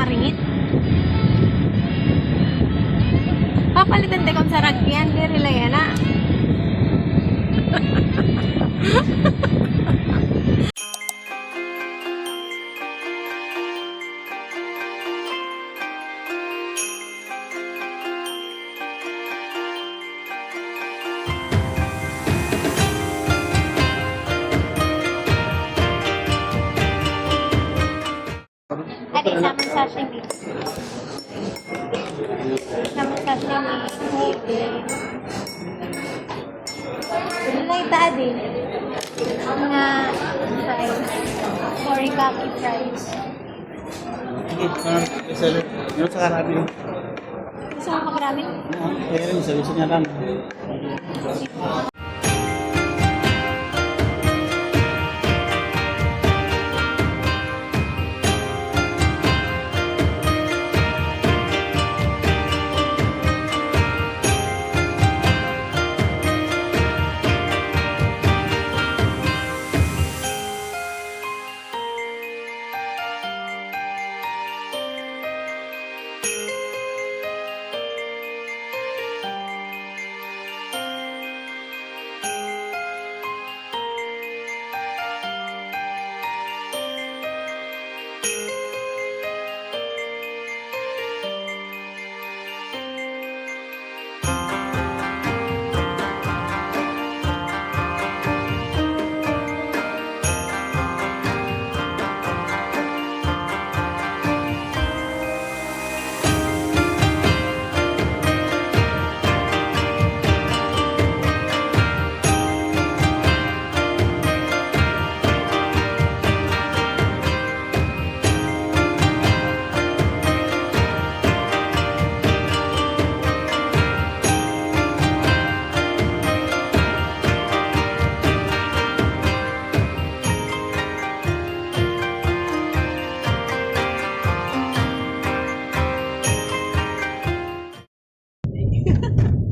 Marit. Papalitan de kung sa ragyan, di rila yan ah. Adi, sama sashimi. Sama sashimi. Nilay tadi. Mga fries. Origaki fries. Yun sa karabi. Gusto mo magrami? Kaya rin, isa niya lang.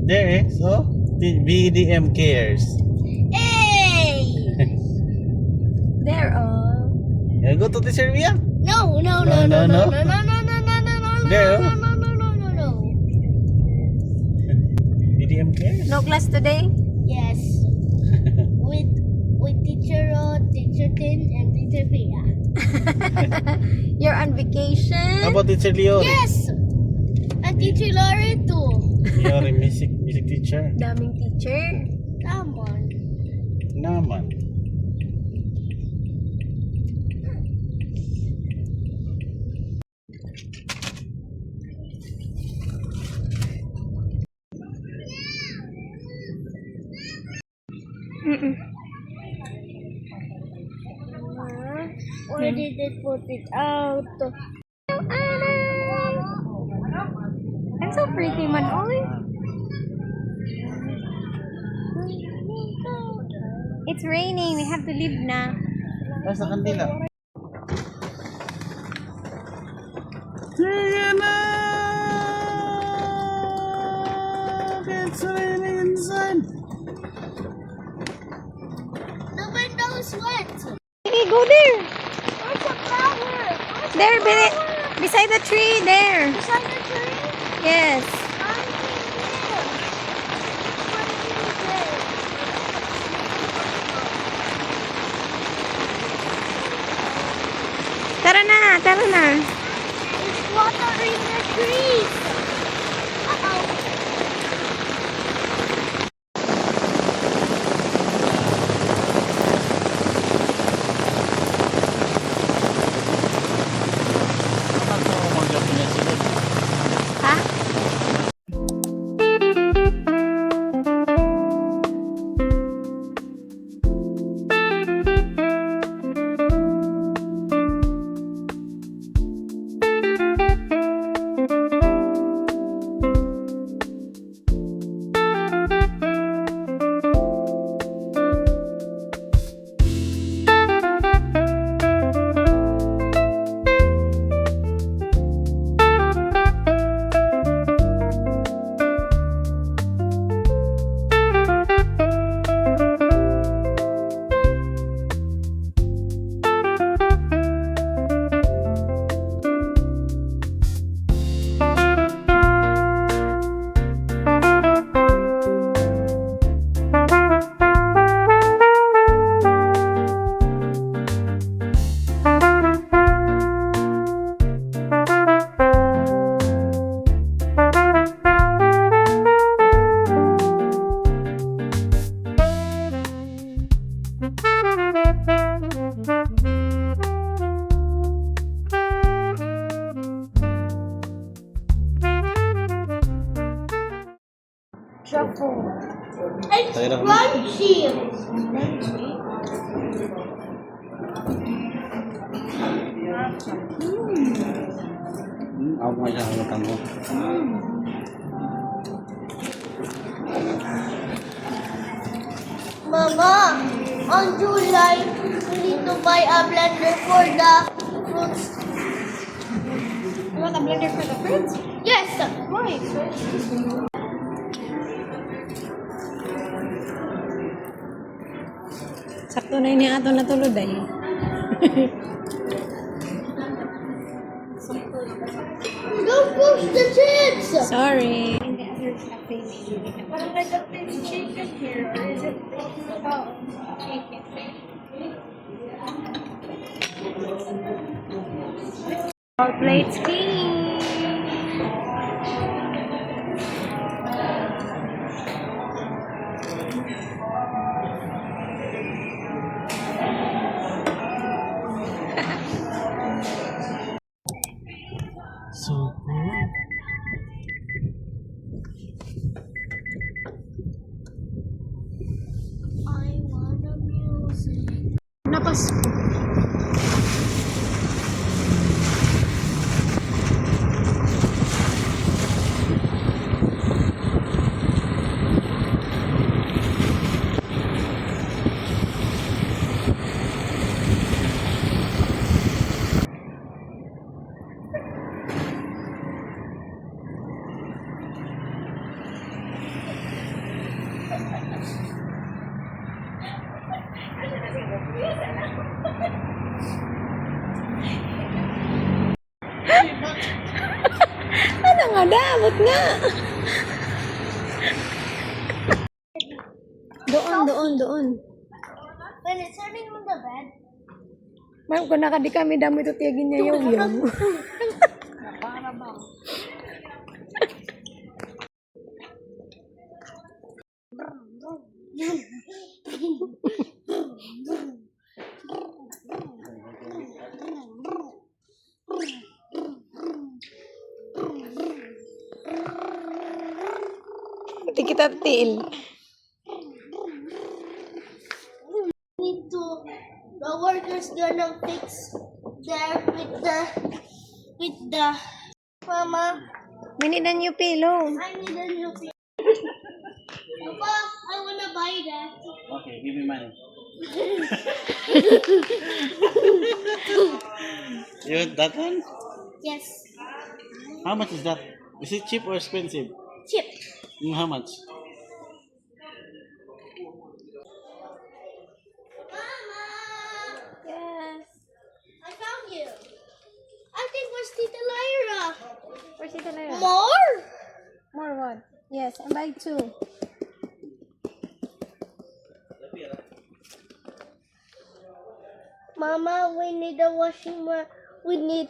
There, so the BDM cares. Hey! They're all. Go to the Serbia. No. There. No. BDM cares. No class today? Yes. with teacher Rod, teacher Tin, and teacher Pia. You're on vacation? How about teacher Leon? Yes. And teacher Lori too. Leon, music teacher. Daming teacher. Come on. Naman. Where did they put it out? I'm so pretty man. Oy. It's raining. We have to leave na. Nasa kandila. Sige na! It's raining inside. The window is wet. Hey, go there. Where's the flower? There, beside the tree. There. Beside the tree? Yes. Tara na. There's water in the trees. Uh-oh. Ha? extra food. It's Tayo na. crunchy. Ako nga siya ang tango. Mama, on July, we need to buy a blender for the fruits. You want a blender for the fruits? Yes. Why? Sakto na ini ato natulod ay. Don't push the chips. Sorry. Parang nag-a-pinch chicken here. Or is it? Oh, chicken. All plates clean. So cool. I want a music. Napas. Ano nga, damot nga. Doon. When it's turning on the bed. Ma'am, kung nakadi kami damo ito tiyagin niya yung. Hindi kita til. Need to. The workers gonna fix there with the. Mama, We need a new pillow. I need a new thing. Papa, I wanna buy that. Okay, give me money. You want that one? Yes. How much is that? Is it cheap or expensive? Chip. How much? Mama, Yes. I found you. I think where's Tita Lyra? Where's it na More? More what? Yes, I buy 2. Mama, we need the washing machine. We need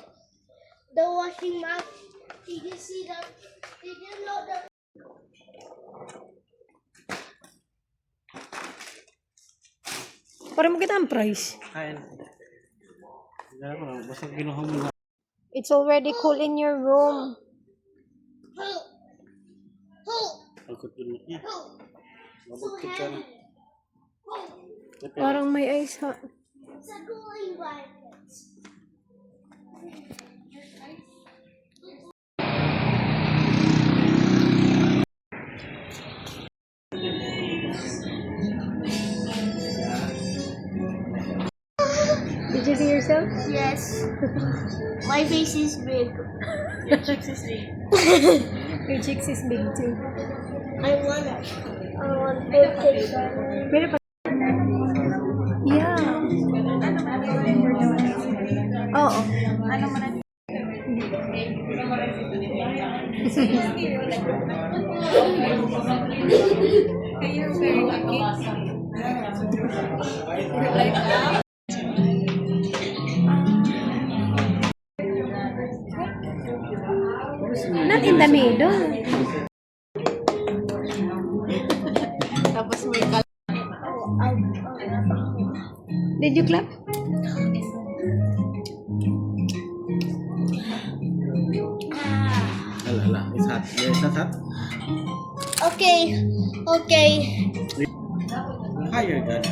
the washing machine. Did you see that? Did you know that? Para mo kita ang price. Kain. Basta kinuha mo na. It's already cool in your room. Who? Who? Pagkot yun niya. Who? Mabugtod ka na. Who? Parang may ice ha. It's a cooling blanket. Did you see yourself? Yes. My face is big. Your cheeks is big. Your cheeks is big too. I want big picture. Pero pa. Yeah. Oo. Ano mo na? You're very lucky. Not in the middle. Tapos may Did you clap? Ala, it's hot. Yeah, it's not hot. Okay. Okay. Higher than.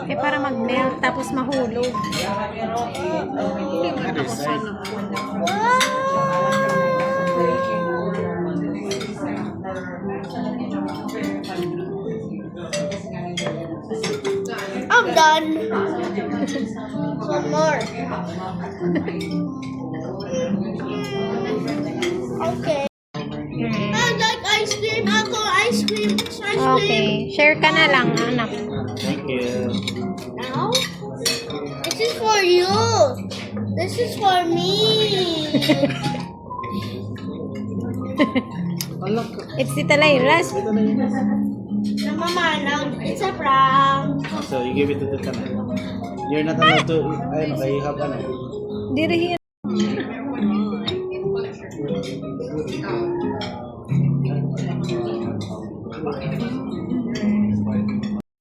Eh, para mag-melt, tapos mahulog. Other side. I'm done. One more. Okay. I like ice cream. Ako ice cream. Ice cream. Okay. Share ka na lang, anak. Thank you. Now, this is for you. This is for me. It's Tita Lyra's. Mama, now it's a prank. So you give it to the tanay. You're not allowed to, ayun, okay, have ano. Dirihin.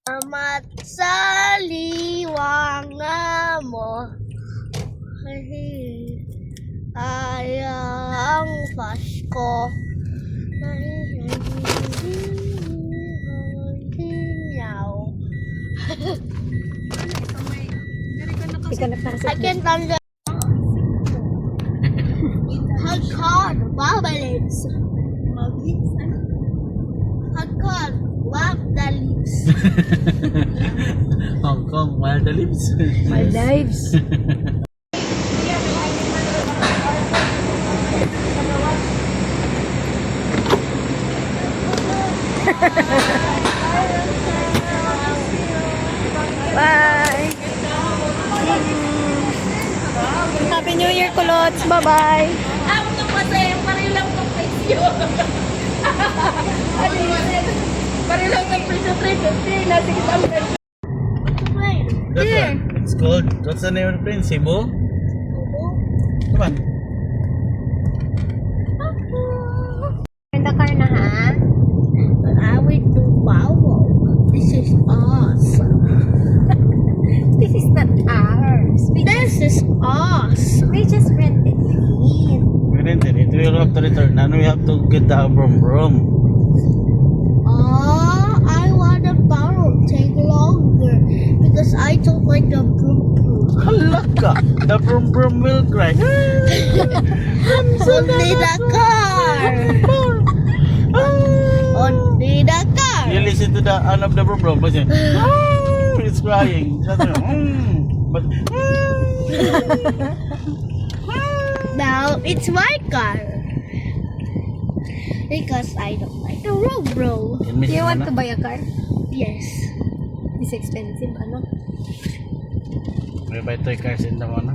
Salamat sa liwangan mo. Ay ang Pasko. Ikanap na I can't under. Hagkod, babalids. Hagkod, babalids. Hong Kong, wild lips. Maldives. Bye. Happy New Year, Kulots. Bye-bye. That's Here. what it's called. What's the name of the plane? Cebu? Come on. In the car na, ha? I will do wow. This is awesome. This is not ours. This is awesome. We just rented it. We rented it. We will have to return and we have to get the brum brum. Oh, I want a borrow. Take longer because I don't like the broom. Halaka! The brum brum will cry. Only the car. Only the car. You listen to the end of the brum brum. But it's crying. But Now it's my car. Because I don't like the road, bro. Do you want to buy a car? Yes. It's expensive, ano? We buy toy cars in the one.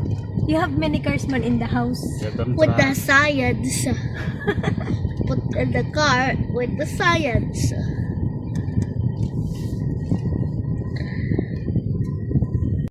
You have many cars man in the house. With the science. Put in the car with the science.